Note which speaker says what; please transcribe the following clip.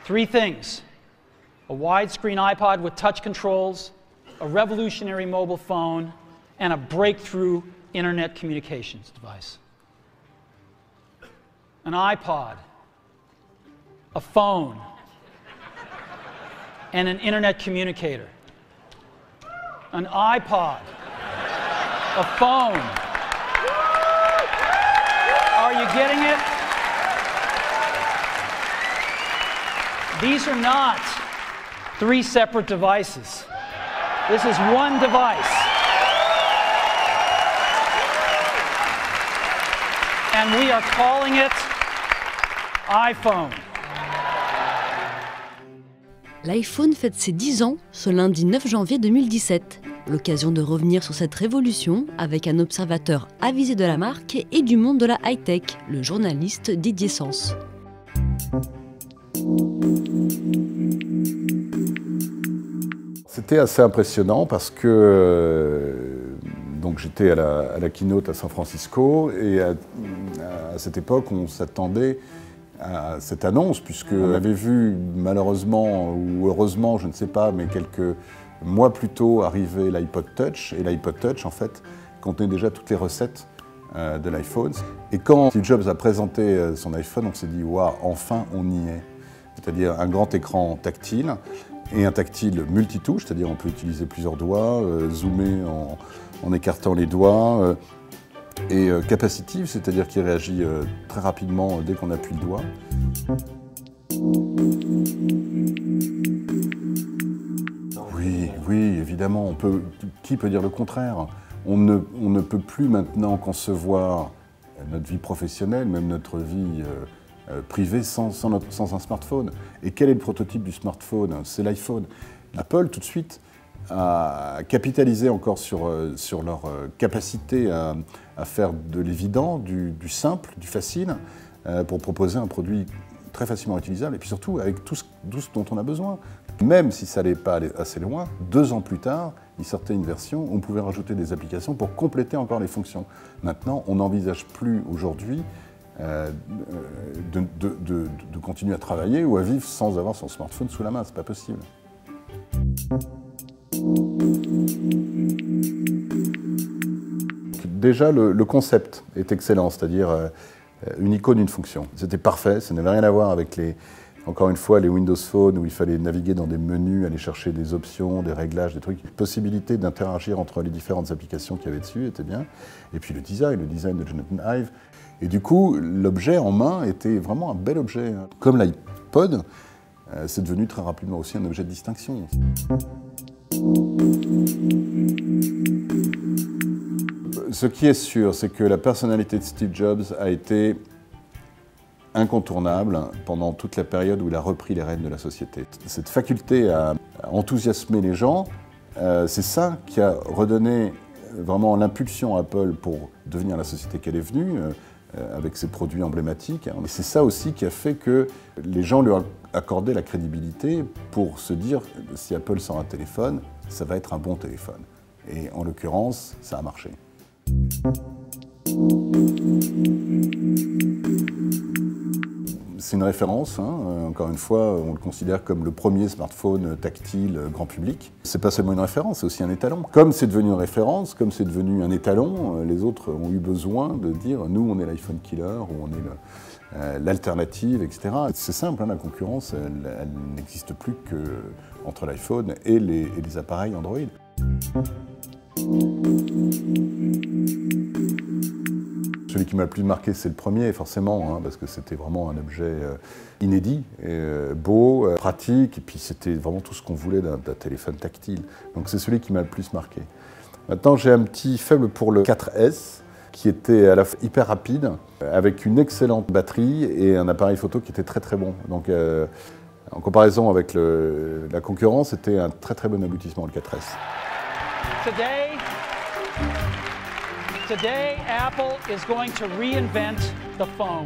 Speaker 1: Three things: a widescreen iPod with touch controls, a revolutionary mobile phone, and a breakthrough internet communications device. An iPod, a phone, and an internet communicator. An iPod, a phone. Are you getting it? These are not three separate devices. This is one device. And we are calling it iPhone.
Speaker 2: L'iPhone fête ses 10 ans ce lundi 9 janvier 2017. L'occasion de revenir sur cette révolution avec un observateur avisé de la marque et du monde de la high-tech, le journaliste Didier Sens.
Speaker 3: C'était assez impressionnant parce que donc j'étais à la keynote à San Francisco et à cette époque on s'attendait à cette annonce puisqu'on avait vu malheureusement ou heureusement, je ne sais pas, mais quelques mois plus tôt arriver l'iPod Touch et l'iPod Touch en fait contenait déjà toutes les recettes de l'iPhone. Et quand Steve Jobs a présenté son iPhone, on s'est dit waouh, enfin on y est. C'est-à-dire un grand écran tactile et un tactile multitouche, c'est-à-dire on peut utiliser plusieurs doigts, zoomer en écartant les doigts, et capacitive, c'est-à-dire qu'il réagit très rapidement dès qu'on appuie le doigt. Oui, évidemment, qui peut dire le contraire? On ne peut plus maintenant concevoir notre vie professionnelle, même notre vie privée sans un smartphone. Et quel est le prototype du smartphone? C'est l'iPhone. Apple, tout de suite, a capitalisé encore sur leur capacité à faire de l'évident, du simple, du facile, pour proposer un produit très facilement utilisable et puis surtout avec tout ce dont on a besoin. Même si ça n'allait pas aller assez loin, 2 ans plus tard, il sortait une version où on pouvait rajouter des applications pour compléter encore les fonctions. Maintenant, on n'envisage plus aujourd'hui de continuer à travailler ou à vivre sans avoir son smartphone sous la main, c'est pas possible. Déjà, le concept est excellent, c'est-à-dire une icône, une fonction. C'était parfait, ça n'avait rien à voir avec encore une fois, les Windows Phone où il fallait naviguer dans des menus, aller chercher des options, des réglages, des trucs. La possibilité d'interagir entre les différentes applications qu'il y avait dessus était bien. Et puis le design de Jonathan Ive. Et du coup, l'objet en main était vraiment un bel objet. Comme l'iPod, c'est devenu très rapidement aussi un objet de distinction. Ce qui est sûr, c'est que la personnalité de Steve Jobs a été incontournable pendant toute la période où il a repris les rênes de la société. Cette faculté à enthousiasmer les gens, c'est ça qui a redonné vraiment l'impulsion à Apple pour devenir la société qu'elle est venue, avec ses produits emblématiques. Et c'est ça aussi qui a fait que les gens lui ont accordé la crédibilité pour se dire si Apple sort un téléphone, ça va être un bon téléphone. Et en l'occurrence, ça a marché. C'est une référence, encore une fois, on le considère comme le premier smartphone tactile grand public. C'est pas seulement une référence, c'est aussi un étalon. Comme c'est devenu une référence, comme c'est devenu un étalon, les autres ont eu besoin de dire « nous, on est l'iPhone killer » ou « on est l'alternative », etc. C'est simple, la concurrence, elle n'existe plus qu'entre l'iPhone et les appareils Android. Celui qui m'a le plus marqué, c'est le premier, forcément, parce que c'était vraiment un objet inédit, beau, pratique, et puis c'était vraiment tout ce qu'on voulait d'un téléphone tactile. Donc c'est celui qui m'a le plus marqué. Maintenant, j'ai un petit faible pour le 4S, qui était à la fois hyper rapide, avec une excellente batterie et un appareil photo qui était très très bon. Donc en comparaison avec la concurrence, c'était un très très bon aboutissement, le 4S.
Speaker 1: Today, Apple is going to reinvent the phone.